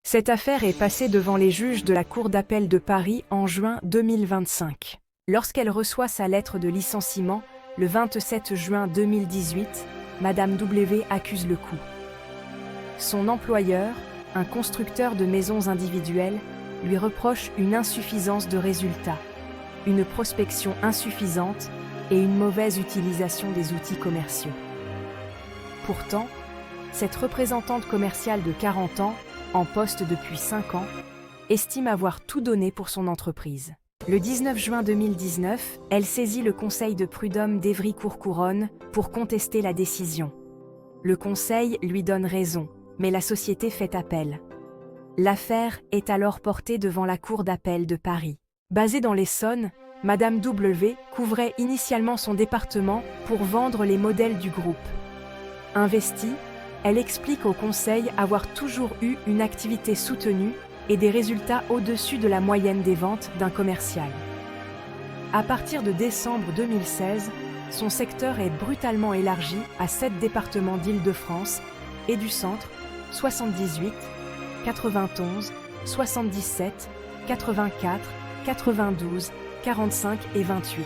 Cette affaire est passée devant les juges de la Cour d'appel de Paris en juin 2025. Lorsqu'elle reçoit sa lettre de licenciement, le 27 juin 2018, Madame W accuse le coup. Son employeur, un constructeur de maisons individuelles, lui reproche une insuffisance de résultats, une prospection insuffisante et une mauvaise utilisation des outils commerciaux. Pourtant, cette représentante commerciale de 40 ans, en poste depuis 5 ans, estime avoir tout donné pour son entreprise. Le 19 juin 2019, elle saisit le conseil de prud'homme d'Évry-Courcouronnes pour contester la décision. Le conseil lui donne raison, mais la société fait appel. L'affaire est alors portée devant la Cour d'appel de Paris. Basée dans l'Essonne, Madame W couvrait initialement son département pour vendre les modèles du groupe. Investie, elle explique au conseil avoir toujours eu une activité soutenue et des résultats au-dessus de la moyenne des ventes d'un commercial. À partir de décembre 2016, son secteur est brutalement élargi à 7 départements d'Île-de-France et du Centre, 78, 91, 77, 84, 92, 45 et 28.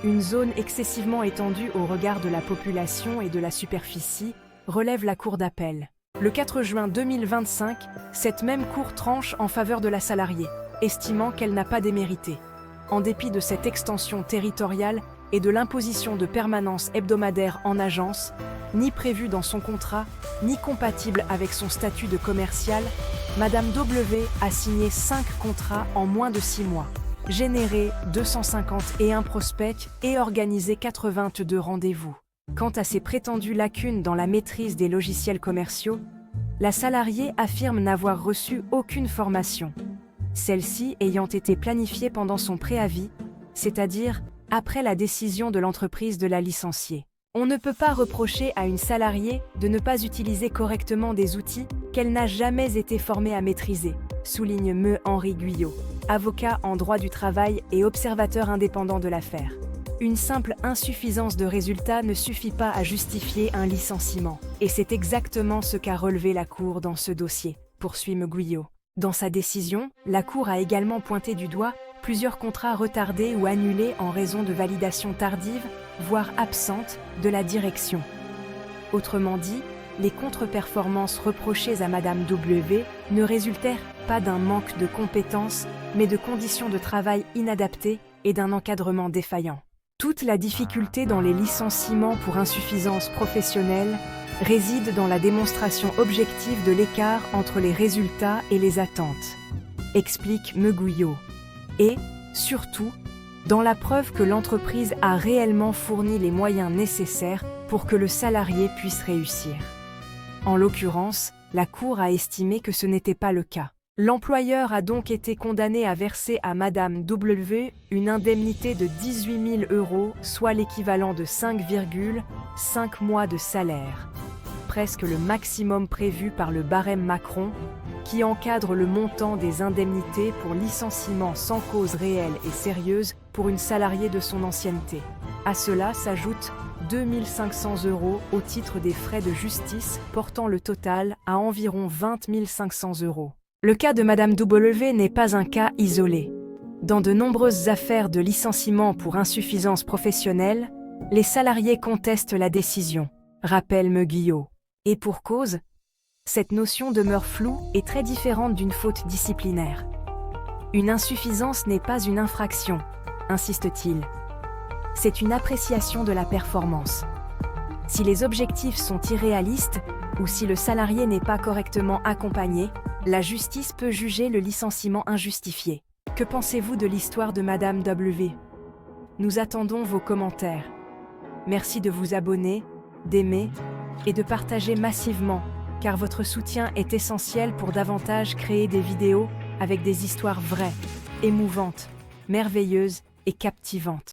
Une zone excessivement étendue au regard de la population et de la superficie, relève la Cour d'appel. Le 4 juin 2025, cette même Cour tranche en faveur de la salariée, estimant qu'elle n'a pas démérité. En dépit de cette extension territoriale et de l'imposition de permanence hebdomadaire en agence, ni prévue dans son contrat, ni compatible avec son statut de commercial, Madame W a signé 5 contrats en moins de 6 mois, généré 251 prospects et organisé 82 rendez-vous. Quant à ses prétendues lacunes dans la maîtrise des logiciels commerciaux, la salariée affirme n'avoir reçu aucune formation, celle-ci ayant été planifiée pendant son préavis, c'est-à-dire après la décision de l'entreprise de la licencier. On ne peut pas reprocher à une salariée de ne pas utiliser correctement des outils qu'elle n'a jamais été formée à maîtriser, souligne Me Henri Guyot, avocat en droit du travail et observateur indépendant de l'affaire. Une simple insuffisance de résultats ne suffit pas à justifier un licenciement. Et c'est exactement ce qu'a relevé la Cour dans ce dossier, poursuit Me Guyot. Dans sa décision, la Cour a également pointé du doigt plusieurs contrats retardés ou annulés en raison de validation tardive, voire absente, de la direction. Autrement dit, les contre-performances reprochées à Madame W ne résultèrent pas d'un manque de compétences, mais de conditions de travail inadaptées et d'un encadrement défaillant. Toute la difficulté dans les licenciements pour insuffisance professionnelle réside dans la démonstration objective de l'écart entre les résultats et les attentes, explique Me Guyot. Et, surtout, dans la preuve que l'entreprise a réellement fourni les moyens nécessaires pour que le salarié puisse réussir. En l'occurrence, la Cour a estimé que ce n'était pas le cas. L'employeur a donc été condamné à verser à Madame W une indemnité de 18 000 €, soit l'équivalent de 5,5 mois de salaire, presque le maximum prévu par le barème Macron, qui encadre le montant des indemnités pour licenciement sans cause réelle et sérieuse pour une salariée de son ancienneté. À cela s'ajoutent 2 500 € au titre des frais de justice, portant le total à environ 20 500 €. Le cas de Madame W n'est pas un cas isolé. Dans de nombreuses affaires de licenciement pour insuffisance professionnelle, les salariés contestent la décision, rappelle Me Guyot. Et pour cause, cette notion demeure floue et très différente d'une faute disciplinaire. Une insuffisance n'est pas une infraction, insiste-t-il. C'est une appréciation de la performance. Si les objectifs sont irréalistes ou si le salarié n'est pas correctement accompagné, la justice peut juger le licenciement injustifié. Que pensez-vous de l'histoire de Madame W? Nous attendons vos commentaires. Merci de vous abonner, d'aimer et de partager massivement, car votre soutien est essentiel pour davantage créer des vidéos avec des histoires vraies, émouvantes, merveilleuses et captivantes.